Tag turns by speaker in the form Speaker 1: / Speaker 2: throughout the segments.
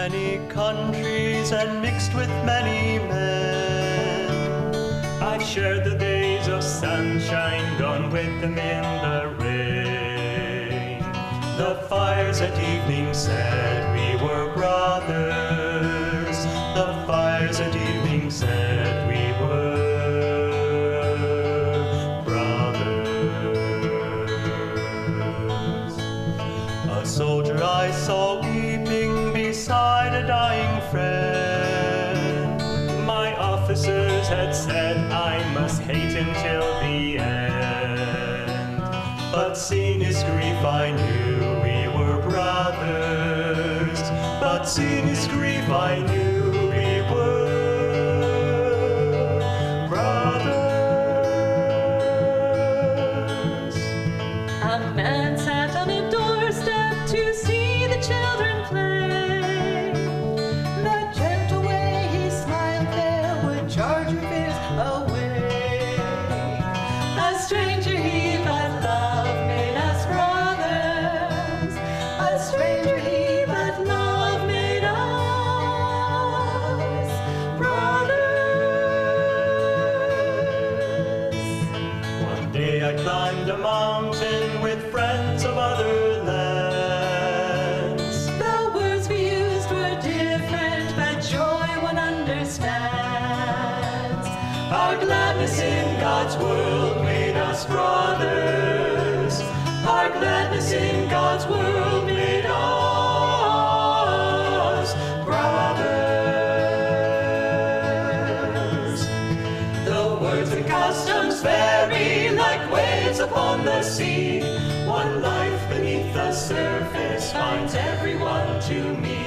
Speaker 1: many countries and mixed with many men.
Speaker 2: I've shared the days of sunshine, gone with them in the rain.
Speaker 1: The fires at evening said we were brothers. The fires at evening said we were brothers. A soldier I saw weeping beside a dying friend.
Speaker 2: My officers had said I must hate until the end.
Speaker 1: But seeing his grief I knew we were brothers. But seeing his grief I knew we were brothers.
Speaker 3: A man sat on a doorstep to see the children play. The gentle way he smiled there would charge your fears away. A stranger he but love made us brothers. A stranger he but love made us brothers.
Speaker 1: One day I climbed a mountain with friends of other lands.
Speaker 3: The words we used were different, but joy one understands.
Speaker 1: Our gladness in God's world made us brothers. Our gladness in God's world made us brothers. The words and customs vary like waves upon the sea. One life beneath the surface finds everyone to me.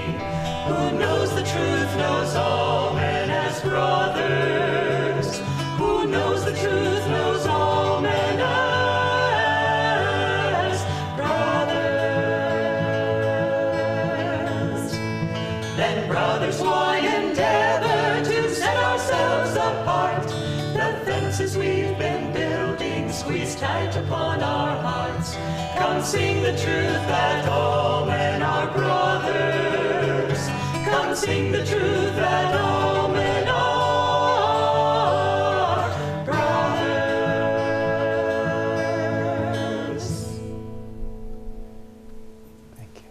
Speaker 1: Who knows the truth knows all men as brothers. Who knows the truth knows all men as brothers. Then brothers, why endeavor to set ourselves apart? The fences we've been building squeeze tight upon our hearts. Come sing the truth that all men are brothers. Come sing the truth that all men are brothers.
Speaker 4: Thank you.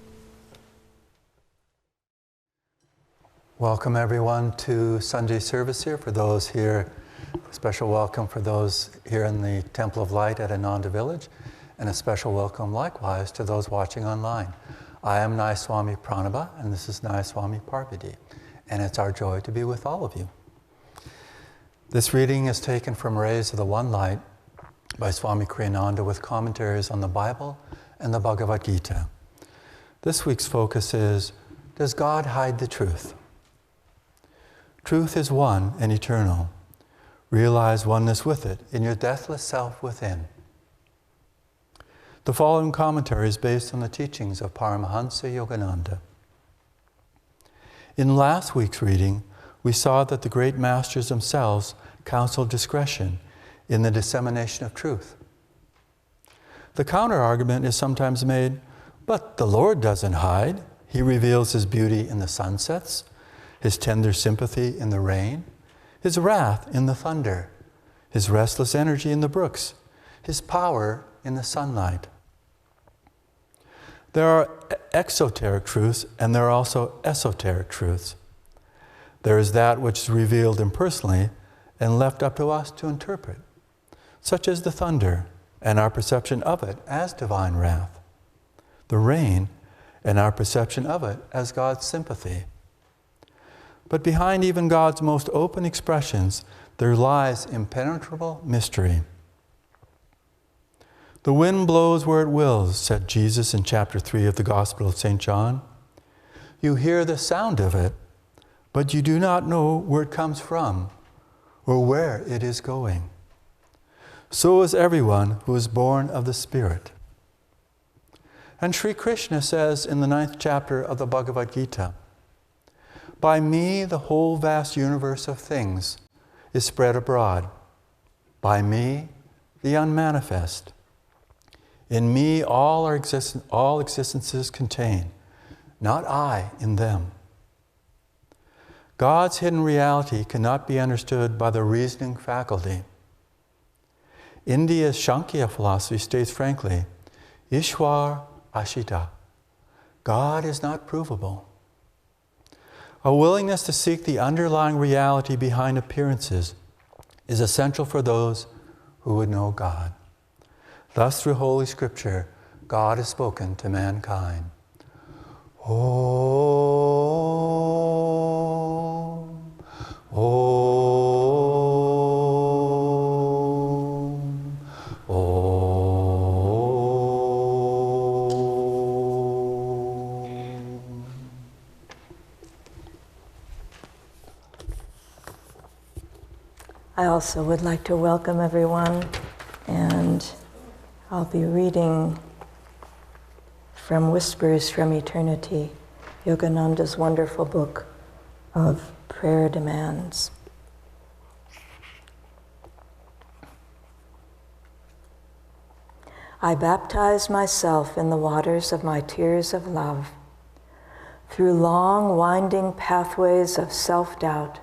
Speaker 4: Welcome everyone to Sunday service here. For those here, special welcome for those here in the Temple of Light at Ananda Village, and a special welcome likewise to those watching online. I am Nayaswami Pranaba, and this is Nayaswami Parvati, and it's our joy to be with all of you. This reading is taken from Rays of the One Light by Swami Kriyananda with commentaries on the Bible and the Bhagavad Gita. This week's focus is, does God hide the truth? Truth is one and eternal. Realize oneness with it in your deathless self within. The following commentary is based on the teachings of Paramahansa Yogananda. In last week's reading, we saw that the great masters themselves counseled discretion in the dissemination of truth. The counter-argument is sometimes made, but the Lord doesn't hide. He reveals His beauty in the sunsets, His tender sympathy in the rain, His wrath in the thunder, His restless energy in the brooks, His power in the sunlight. There are exoteric truths and there are also esoteric truths. There is that which is revealed impersonally and left up to us to interpret, such as the thunder and our perception of it as divine wrath, the rain and our perception of it as God's sympathy. But behind even God's most open expressions, there lies impenetrable mystery. The wind blows where it wills, said Jesus in chapter 3 of the Gospel of St. John. You hear the sound of it, but you do not know where it comes from or where it is going. So is everyone who is born of the Spirit. And Sri Krishna says in the 9th chapter of the Bhagavad Gita, by me the whole vast universe of things is spread abroad. By me the unmanifest. In me all existences contain, not I in them. God's hidden reality cannot be understood by the reasoning faculty. India's Shankya philosophy states frankly, Ishwar Ashita. God is not provable. A willingness to seek the underlying reality behind appearances is essential for those who would know God. Thus, through Holy Scripture, God has spoken to mankind. Om, Om, Om.
Speaker 5: I also would like to welcome everyone, and I'll be reading from Whispers from Eternity, Yogananda's wonderful book of prayer demands. I baptize myself in the waters of my tears of love. Through long, winding pathways of self-doubt,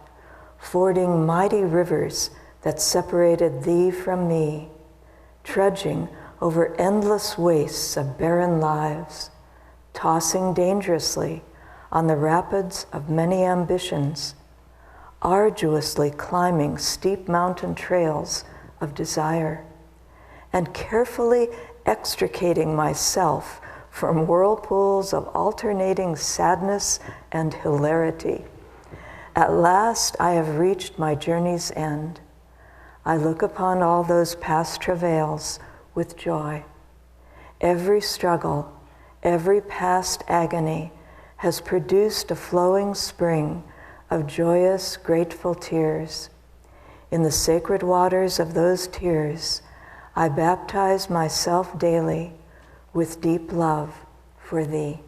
Speaker 5: fording mighty rivers that separated thee from me, trudging over endless wastes of barren lives, tossing dangerously on the rapids of many ambitions, arduously climbing steep mountain trails of desire, and carefully extricating myself from whirlpools of alternating sadness and hilarity. At last I have reached my journey's end. I look upon all those past travails with joy. Every struggle, every past agony has produced a flowing spring of joyous, grateful tears. In the sacred waters of those tears, I baptize myself daily with deep love for thee.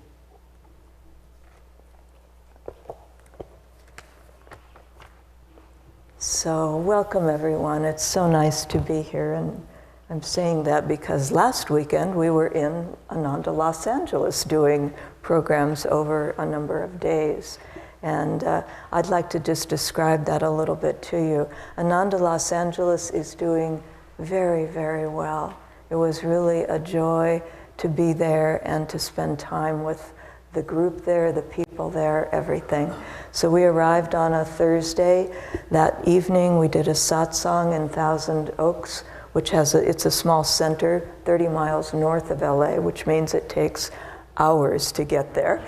Speaker 5: So, welcome everyone. It's so nice to be here, and I'm saying that because last weekend we were in Ananda, Los Angeles doing programs over a number of days. And I'd like to just describe that a little bit to you. Ananda, Los Angeles is doing very, very well. It was really a joy to be there and to spend time with the group there, the people there, everything. So we arrived on a Thursday. That evening we did a satsang in Thousand Oaks, which it's a small center 30 miles north of LA, which means it takes hours to get there.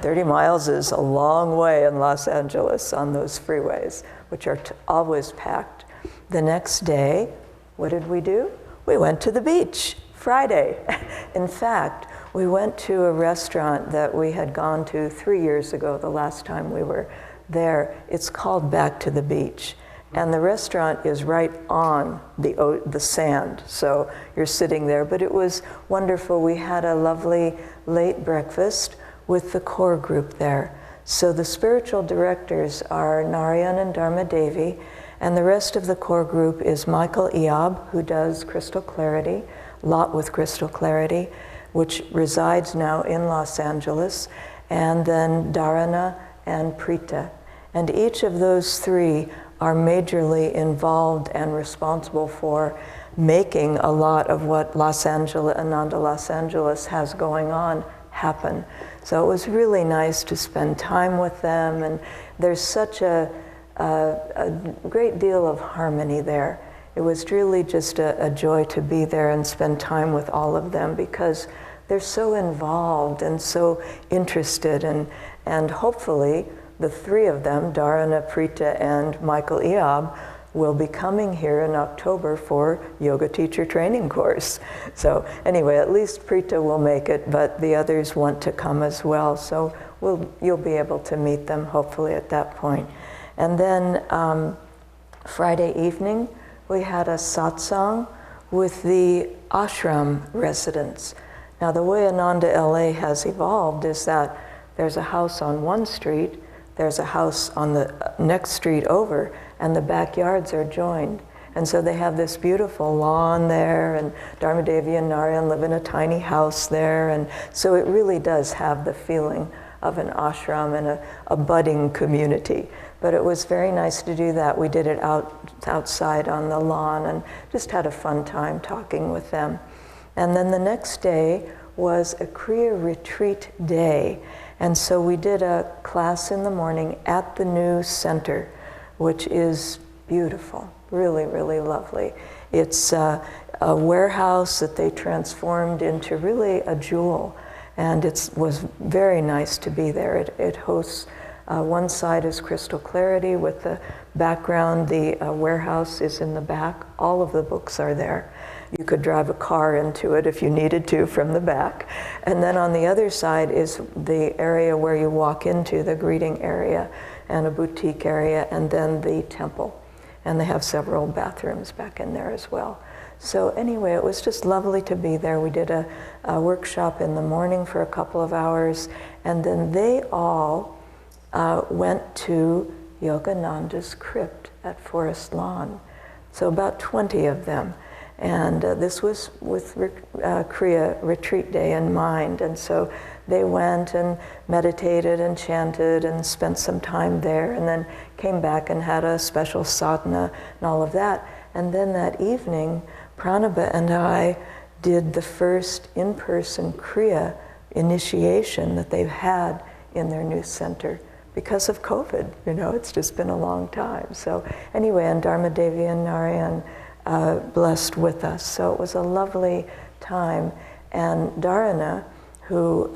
Speaker 5: 30 miles is a long way in Los Angeles on those freeways, which are always packed. The next day, what did we do? We went to the beach, Friday. In fact, we went to a restaurant that we had gone to 3 years ago, the last time we were there. It's called Back to the Beach. And the restaurant is right on the sand, so you're sitting there. But it was wonderful. We had a lovely late breakfast with the core group there. So the spiritual directors are Narayan and Dharma Devi, and the rest of the core group is Michael Eob, who does Crystal Clarity, Lot with Crystal Clarity, which resides now in Los Angeles, and then Dharana and Prita. And each of those three are majorly involved and responsible for making a lot of what Ananda Los Angeles has going on happen. So it was really nice to spend time with them, and there's such a great deal of harmony there. It was really just a joy to be there and spend time with all of them, because they're so involved and so interested, and hopefully the three of them, Dharana, Prita, and Michael Eob, will be coming here in October for yoga teacher training course. So anyway, at least Prita will make it, but the others want to come as well. So you'll be able to meet them hopefully at that point. And then Friday evening, we had a satsang with the Ashram Residents. Now the way Ananda LA has evolved is that there's a house on one street, there's a house on the next street over, and the backyards are joined. And so they have this beautiful lawn there, and Dharma Devi and Narayan live in a tiny house there, and so it really does have the feeling of an ashram and a budding community. But it was very nice to do that. We did it outside on the lawn and just had a fun time talking with them. And then the next day was a Kriya retreat day. And so we did a class in the morning at the new center, which is beautiful, really, really lovely. It's a warehouse that they transformed into really a jewel. And it was very nice to be there. It hosts, one side is crystal clarity with the background. The warehouse is in the back. All of the books are there. You could drive a car into it if you needed to from the back. And then on the other side is the area where you walk into, the greeting area and a boutique area, and then the temple. And they have several bathrooms back in there as well. So anyway, it was just lovely to be there. We did a workshop in the morning for a couple of hours, and then they all went to Yogananda's crypt at Forest Lawn. So about 20 of them. And this was with Kriya Retreat Day in mind. And so they went and meditated and chanted and spent some time there, and then came back and had a special sadhana and all of that. And then that evening, Pranaba and I did the first in-person Kriya initiation that they've had in their new center because of COVID. You know, it's just been a long time. So anyway, and Dharma Devi and Narayan blessed with us. So it was a lovely time. And Dharana, who,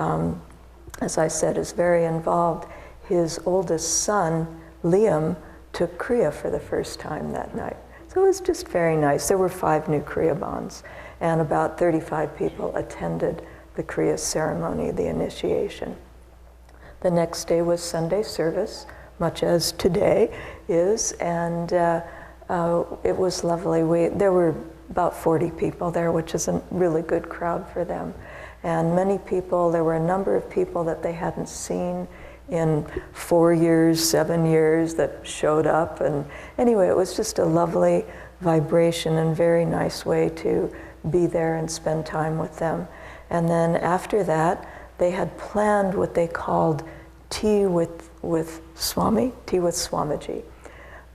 Speaker 5: as I said, is very involved, his oldest son, Liam, took Kriya for the first time that night. So it was just very nice. There were 5 new Kriya bonds, and about 35 people attended the Kriya ceremony, the initiation. The next day was Sunday service, much as today is, and it was lovely. There were about 40 people there, which is a really good crowd for them. And many people, there were a number of people that they hadn't seen in 4 years, 7 years that showed up. And anyway, it was just a lovely vibration and very nice way to be there and spend time with them. And then after that, they had planned what they called tea with Swamiji.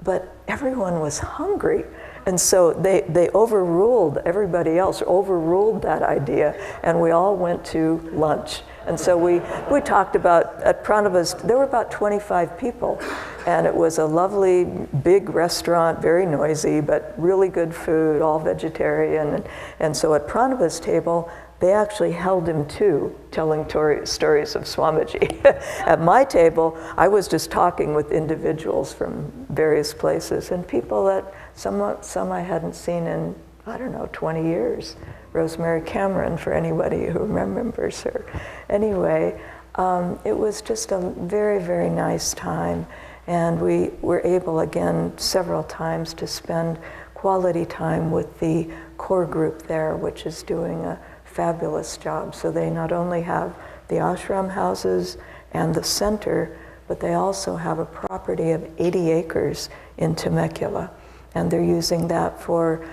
Speaker 5: But everyone was hungry. And so they overruled everybody else, overruled that idea, and we all went to lunch. And so we talked about, at Pranaba's, there were about 25 people, and it was a lovely big restaurant, very noisy, but really good food, all vegetarian. And so at Pranaba's table, they actually held him to telling stories of Swamiji. At my table, I was just talking with individuals from various places and people that some I hadn't seen in, 20 years. Rosemary Cameron, for anybody who remembers her. Anyway, it was just a very, very nice time. And we were able, again, several times to spend quality time with the core group there, which is doing a fabulous job. So they not only have the ashram houses and the center, but they also have a property of 80 acres in Temecula. And they're using that for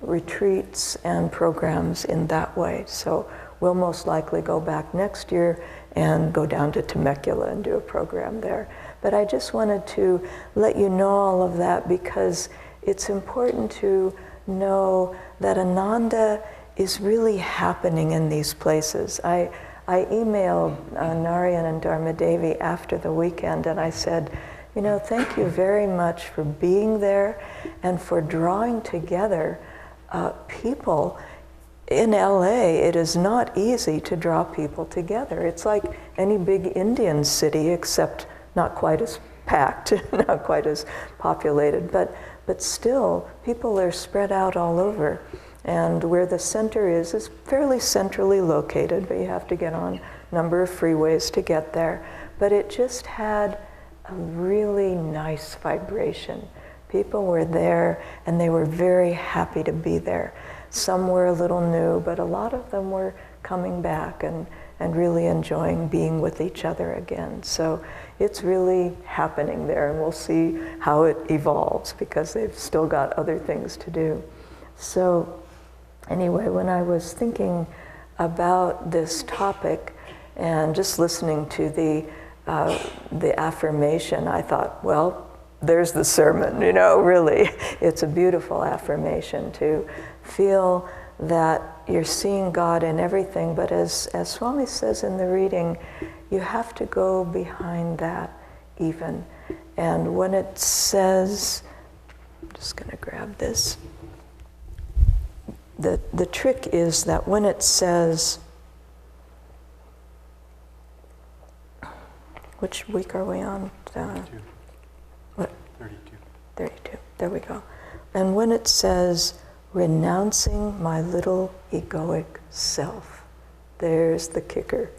Speaker 5: retreats and programs in that way. So we'll most likely go back next year and go down to Temecula and do a program there. But I just wanted to let you know all of that because it's important to know that Ananda is really happening in these places. I emailed Narayan and Dharma Devi after the weekend and I said, thank you very much for being there and for drawing together people. In LA, it is not easy to draw people together. It's like any big Indian city, except not quite as packed, not quite as populated, but still, people are spread out all over. And where the center is fairly centrally located, but you have to get on a number of freeways to get there. But it just had a really nice vibration. People were there and they were very happy to be there. Some were a little new, but a lot of them were coming back and really enjoying being with each other again. So it's really happening there, and we'll see how it evolves because they've still got other things to do. So anyway, when I was thinking about this topic And just listening to the affirmation, I thought, well, there's the sermon, really. It's a beautiful affirmation to feel that you're seeing God in everything, but as Swami says in the reading, you have to go behind that even. And when it says, I'm just going to grab this, the trick is that when it says, which week are we on? 32. There we go. And when it says, renouncing my little egoic self, there's the kicker.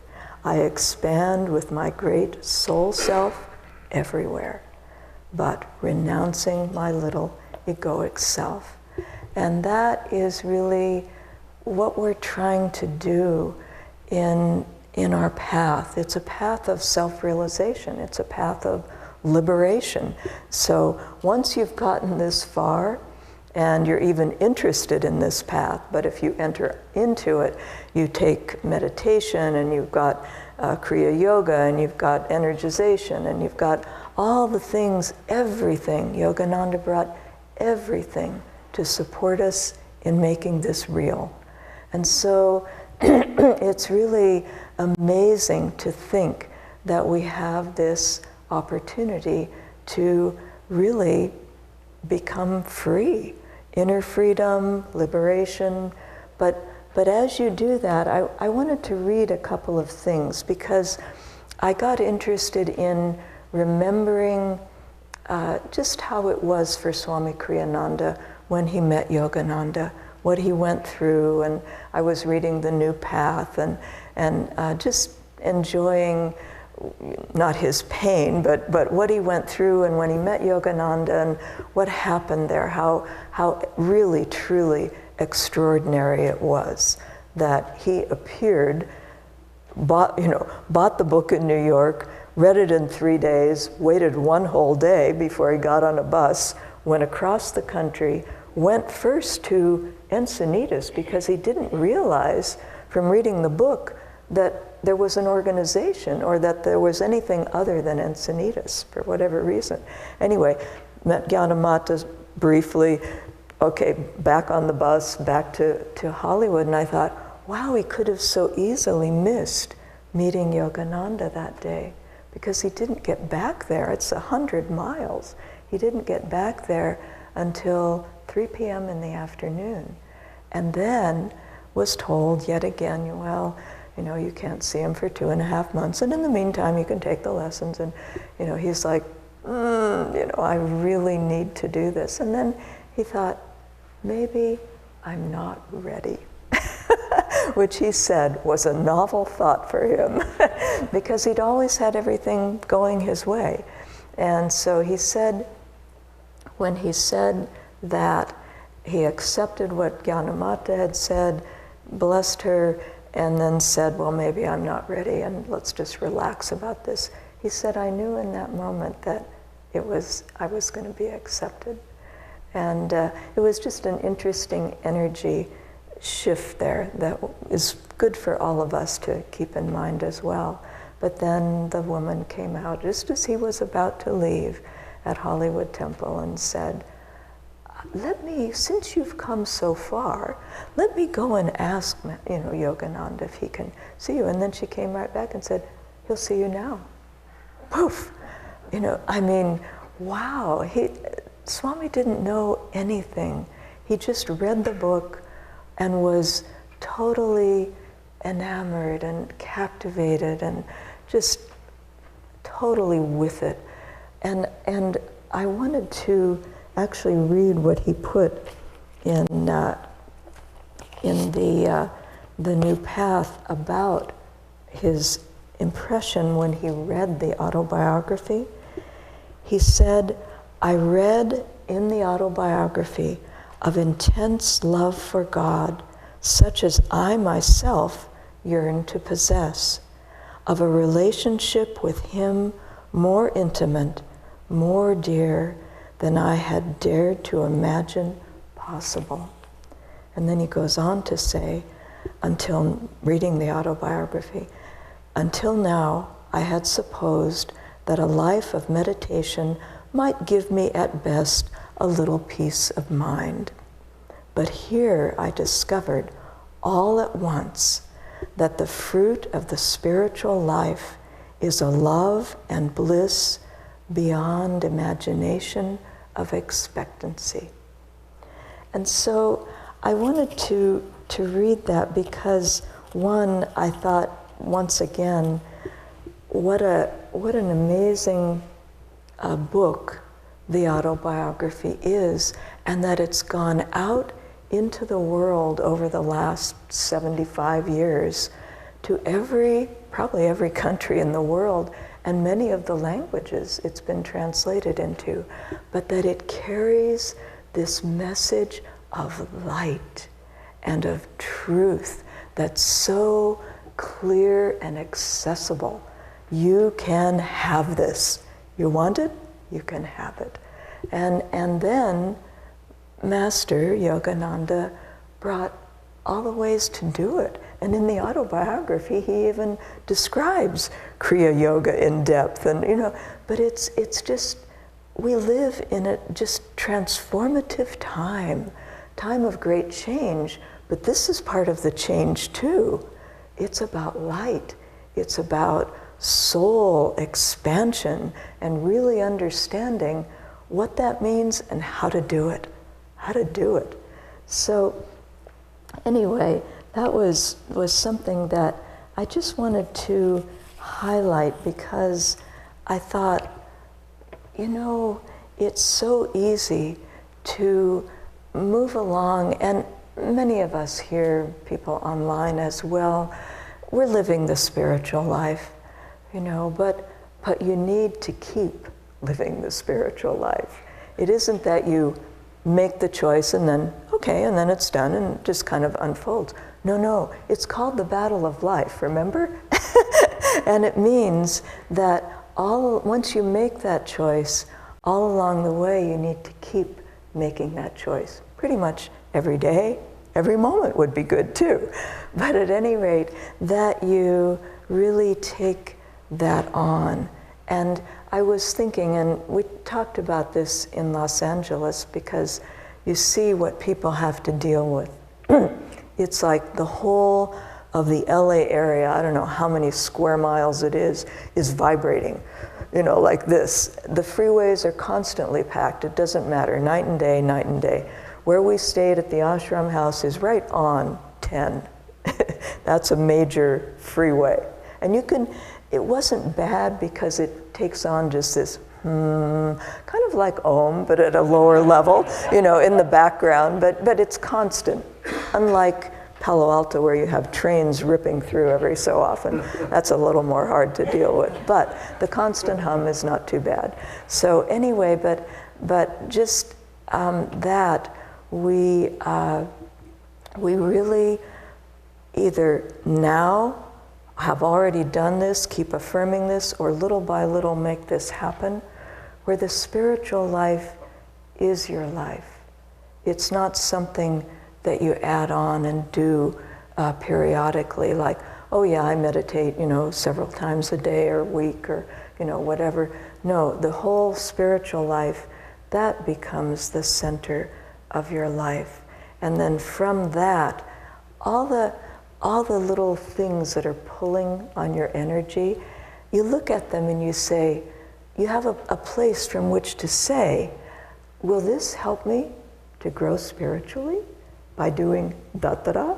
Speaker 5: I expand with my great soul self everywhere, but renouncing my little egoic self. And that is really what we're trying to do in our path. It's a path of self-realization. It's a path of liberation. So once you've gotten this far, and you're even interested in this path, but if you enter into it, you take meditation, and you've got Kriya Yoga, and you've got energization, and you've got all the things, everything. Yogananda brought everything to support us in making this real. And so it's really amazing to think that we have this opportunity to really become free, inner freedom, liberation. But as you do that, I wanted to read a couple of things, because I got interested in remembering just how it was for Swami Kriyananda when he met Yogananda, what he went through. And I was reading The New Path and just enjoying not his pain, but what he went through, and when he met Yogananda and what happened there, how really, truly extraordinary it was that he appeared, bought the book in New York, read it in 3 days, waited one whole day before he got on a bus, went across the country, went first to Encinitas, because he didn't realize from reading the book that there was an organization, or that there was anything other than Encinitas, for whatever reason. Anyway, met Gyanamata briefly, okay, back on the bus, back to Hollywood, and I thought, wow, he could have so easily missed meeting Yogananda that day, because he didn't get back there. It's 100 miles. He didn't get back there until 3 p.m. in the afternoon, and then was told yet again, well, you can't see him for 2.5 months, and in the meantime, you can take the lessons. And, he's like, I really need to do this. And then he thought, maybe I'm not ready, which he said was a novel thought for him, because he'd always had everything going his way. And so he said, when he said that, he accepted what Gyanamata had said, blessed her, and then said, well, maybe I'm not ready, and let's just relax about this. He said, I knew in that moment that I was going to be accepted. And it was just an interesting energy shift there that is good for all of us to keep in mind as well. But then the woman came out just as he was about to leave at Hollywood Temple and said, since you've come so far, let me go and ask, Yogananda if he can see you. And then she came right back and said, he'll see you now. Poof! Wow. Swami didn't know anything. He just read the book and was totally enamored and captivated and just totally with it. And I wanted to actually read what he put in the New Path about his impression when he read the autobiography. He said, I read in the autobiography of intense love for God, such as I myself yearn to possess, of a relationship with Him more intimate, more dear than I had dared to imagine possible. And then he goes on to say, until reading the autobiography, Until now, I had supposed that a life of meditation might give me at best a little peace of mind. But here I discovered all at once that the fruit of the spiritual life is a love and bliss beyond imagination of expectancy. And so I wanted to read that because, one, I thought once again, what an amazing book the autobiography is, and that it's gone out into the world over the last 75 years to probably every country in the world, and many of the languages it's been translated into, but that it carries this message of light and of truth that's so clear and accessible. You can have this. You want it? You can have it. And then Master Yogananda brought all the ways to do it. And in the autobiography, he even describes Kriya Yoga in depth. And but it's just, we live in a just transformative time of great change. But this is part of the change too. It's about light. It's about soul expansion and really understanding what that means and how to do it. So anyway, that was something that I just wanted to highlight, because I thought, it's so easy to move along, and many of us here, people online as well, we're living the spiritual life, but you need to keep living the spiritual life. It isn't that you make the choice and then it's done and just kind of unfolds. No, it's called the battle of life, remember? And it means that once you make that choice, all along the way you need to keep making that choice. Pretty much every day, every moment would be good too. But at any rate, that you really take that on. And I was thinking, and we talked about this in Los Angeles, because you see what people have to deal with. It's like the whole of the LA area, I don't know how many square miles it is vibrating, like this. The freeways are constantly packed. It doesn't matter, night and day. Where we stayed at the ashram house is right on 10. That's a major freeway. And it wasn't bad because it takes on just this kind of like Om, but at a lower level, in the background, but it's constant. Unlike Palo Alto, where you have trains ripping through every so often. That's a little more hard to deal with. But the constant hum is not too bad. So anyway, but just that we really either now have already done this, keep affirming this, or little by little make this happen, where the spiritual life is your life. It's not something that you add on and do periodically, like, oh yeah, I meditate, several times a day or a week or, whatever. No, the whole spiritual life, that becomes the center of your life. And then from that, all the little things that are pulling on your energy, you look at them and you say, you have a place from which to say, will this help me to grow spiritually by doing da-da-da?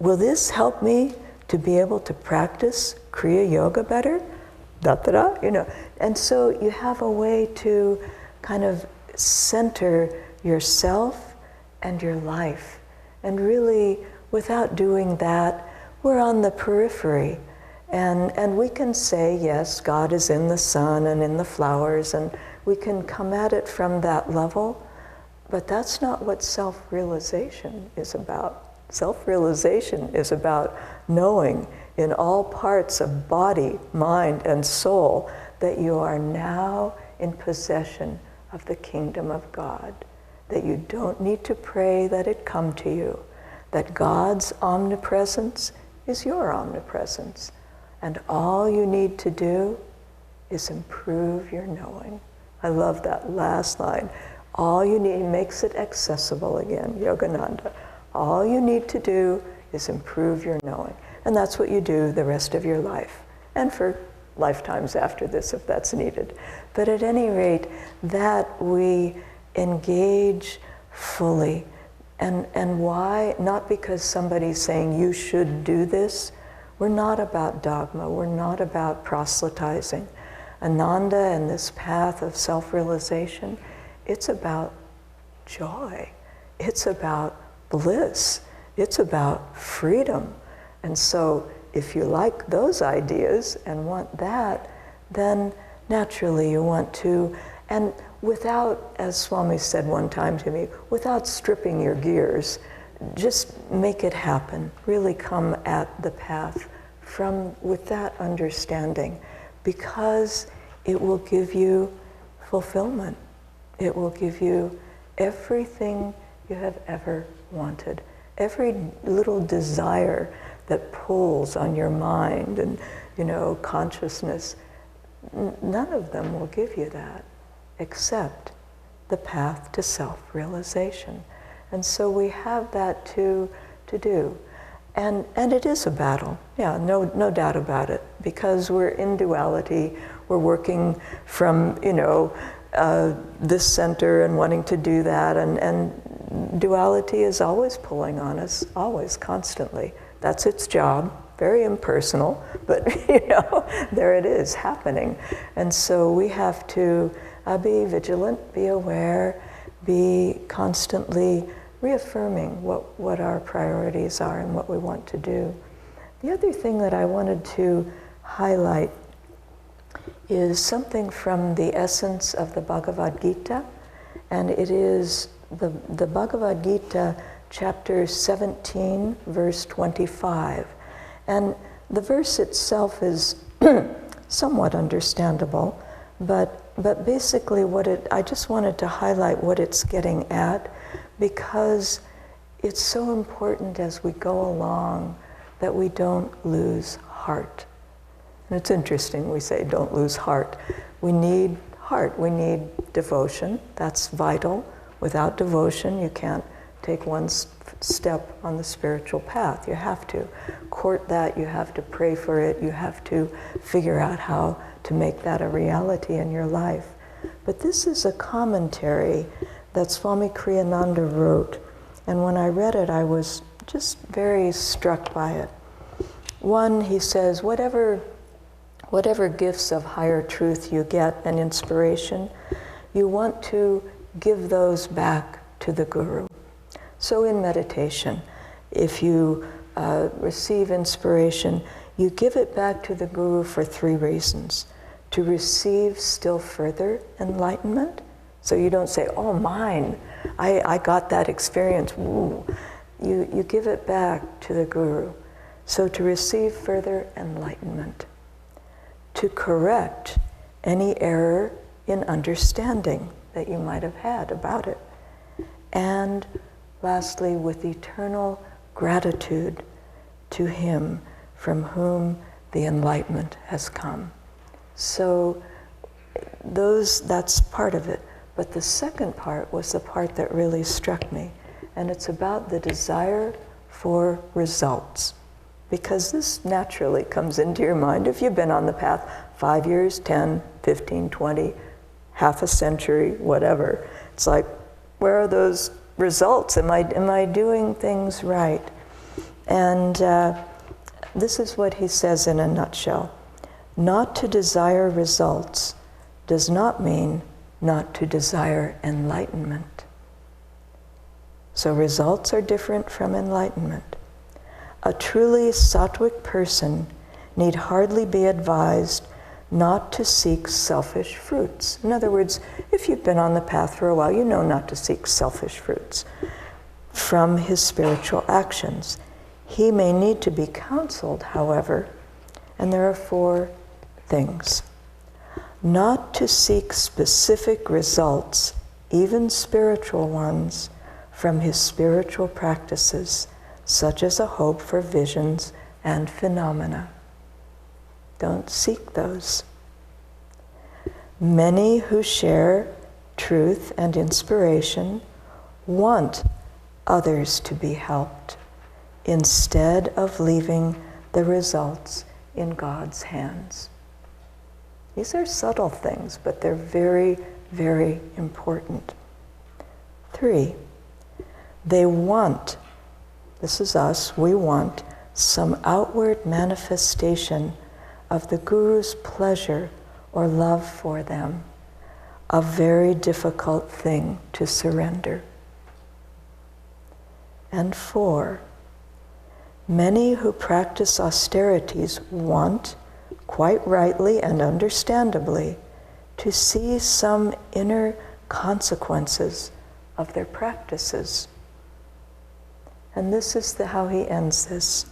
Speaker 5: Will this help me to be able to practice Kriya Yoga better? Da-da-da, And so you have a way to kind of center yourself and your life. And really, without doing that, we're on the periphery. And we can say, yes, God is in the sun and in the flowers, and we can come at it from that level, but that's not what self-realization is about. Self-realization is about knowing in all parts of body, mind, and soul that you are now in possession of the kingdom of God, that you don't need to pray that it come to you, that God's omnipresence is your omnipresence, And all you need to do is improve your knowing. I love that last line. All you need, makes it accessible again, Yogananda. All you need to do is improve your knowing. And that's what you do the rest of your life, and for lifetimes after this if that's needed. But at any rate, that we engage fully. And why? Not because somebody's saying you should do this. We're not about dogma. We're not about proselytizing. Ananda and this path of self-realization, it's about joy. It's about bliss. It's about freedom. And so if you like those ideas and want that, then naturally you want to, and without, as Swami said one time to me, without stripping your gears, just make it happen. Really come at the path with that understanding, because it will give you fulfillment. It will give you everything you have ever wanted. Every little desire that pulls on your mind and, consciousness, none of them will give you that except the path to self-realization. And so we have that to do. And it is a battle, yeah, no doubt about it, because we're in duality. We're working from, this center and wanting to do that, and duality is always pulling on us, always, constantly. That's its job, very impersonal, but there it is happening. And so we have to be vigilant, be aware, be constantly reaffirming what our priorities are and what we want to do. The other thing that I wanted to highlight is something from the essence of the Bhagavad Gita, and it is the Bhagavad Gita, chapter 17, verse 25. And the verse itself is somewhat understandable, but basically I just wanted to highlight what it's getting at, because it's so important as we go along that we don't lose heart. And it's interesting, we say don't lose heart. We need heart, we need devotion, that's vital. Without devotion, you can't take one step on the spiritual path. You have to court that, you have to pray for it, you have to figure out how to make that a reality in your life. But this is a commentary that Swami Kriyananda wrote, and when I read it, I was just very struck by it. One, he says, whatever gifts of higher truth you get and inspiration, you want to give those back to the Guru. So in meditation, if you receive inspiration, you give it back to the Guru for 3 reasons. To receive still further enlightenment. So you don't say, oh, mine, I got that experience, woo. You give it back to the Guru. So to receive further enlightenment. To correct any error in understanding that you might have had about it. And lastly, with eternal gratitude to Him from whom the enlightenment has come. So that's part of it. But the second part was the part that really struck me. And it's about the desire for results. Because this naturally comes into your mind if you've been on the path 5 years, 10, 15, 20, half a century, whatever. It's like, where are those results? Am I doing things right? And this is what he says in a nutshell. Not to desire results does not mean not to desire enlightenment. So results are different from enlightenment. A truly sattvic person need hardly be advised not to seek selfish fruits. In other words, if you've been on the path for a while, you know not to seek selfish fruits from his spiritual actions. He may need to be counseled, however, and there are 4 things. Not to seek specific results, even spiritual ones, from his spiritual practices, such as a hope for visions and phenomena. Don't seek those. Many who share truth and inspiration want others to be helped instead of leaving the results in God's hands. These are subtle things, but they're very, very important. 3, they want, this is us, we want some outward manifestation of the Guru's pleasure or love for them, a very difficult thing to surrender. And 4, many who practice austerities want, quite rightly and understandably, to see some inner consequences of their practices. And this is how he ends this.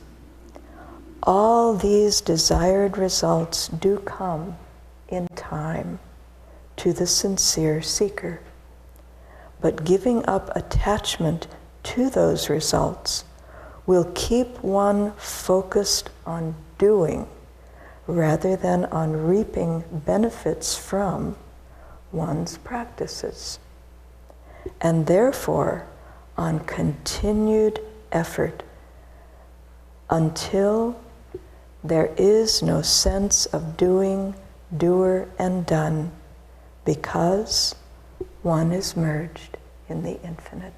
Speaker 5: All these desired results do come in time to the sincere seeker. But giving up attachment to those results will keep one focused on doing rather than on reaping benefits from one's practices, and therefore on continued effort until there is no sense of doing, doer, and done, because one is merged in the infinite.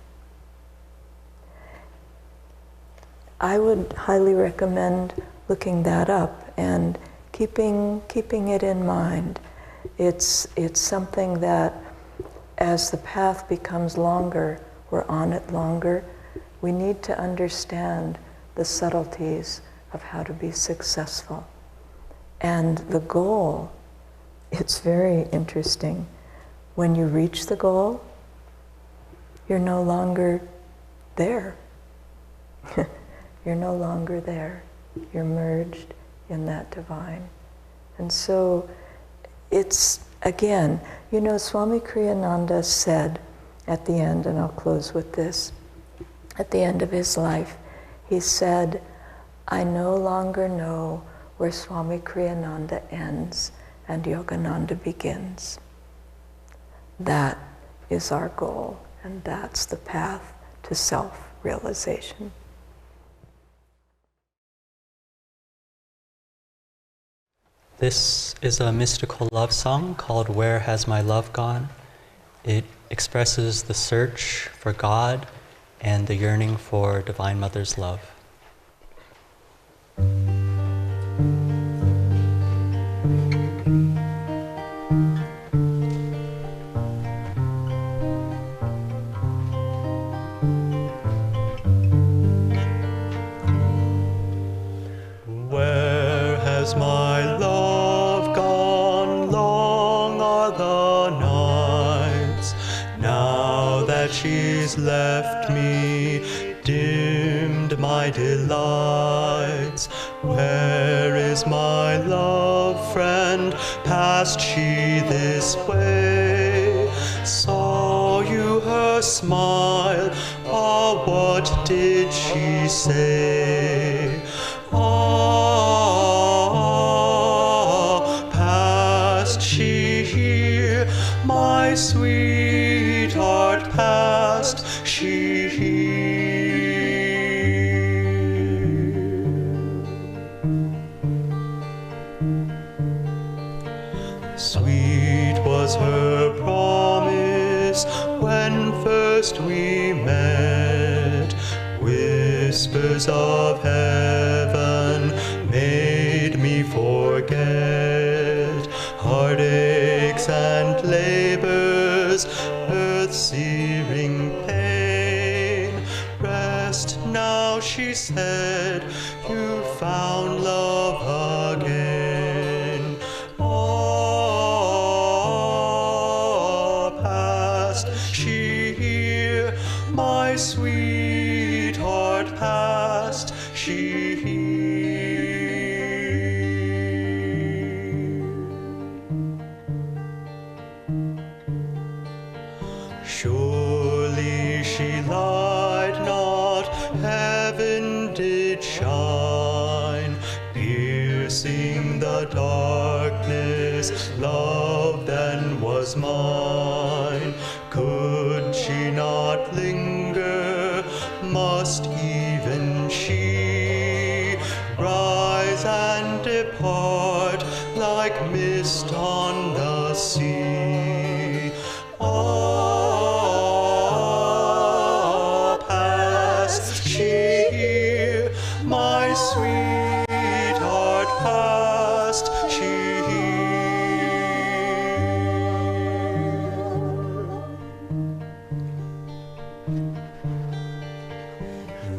Speaker 5: I would highly recommend looking that up and keeping it in mind. It's something that as the path becomes longer, we're on it longer, we need to understand the subtleties of how to be successful. And the goal, it's very interesting. When you reach the goal, you're no longer there. You're no longer there. You're merged in that divine. And so it's, again, you know, Swami Kriyananda said at the end, and I'll close with this, at the end of his life, he said, I no longer know where Swami Kriyananda ends and Yogananda begins. That is our goal, and that's the path to self-realization.
Speaker 6: This is a mystical love song called Where Has My Love Gone? It expresses the search for God and the yearning for Divine Mother's love.
Speaker 2: Where has my love gone? Long are the nights, now that she's left me, dimmed my delights. Where is my love friend? Passed she this way? Saw you her smile? Ah, what did she say? Ah, passed she here? My sweetheart, passed she here? Sweet was her promise when first we met. Whispers of heaven made me forget heartaches and labors, earth-searing pain. Rest now, she said, you found love again. Ah, passed she here? My sweetheart, passed she here? Surely she lied not, heaven did shine, piercing the darkness, love then was mine. Could she not linger? Must even she rise and depart like mist on the sea? Ah, past she here, my sweetheart, past she here.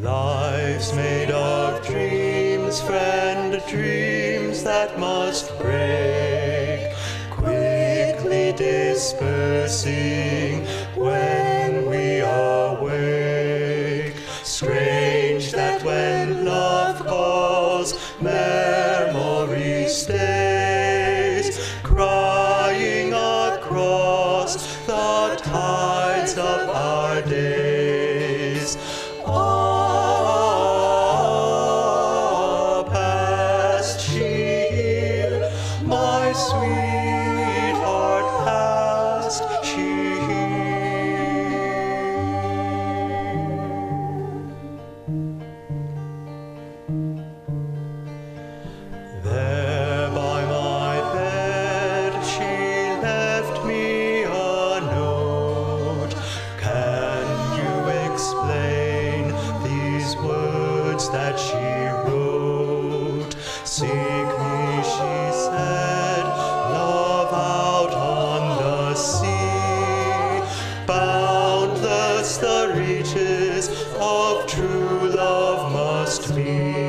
Speaker 2: Life's made of dreams, friend, dreams that must break, quickly dispersing when we awake. Strange that when love calls, memory stays, crying across the tides of our days. Ah, past she here, my sweetheart, past she there by my bed she left me a note. Can you explain these words that she wrote? Seek me, she said, love out on the sea. Boundless the reaches of true love must be.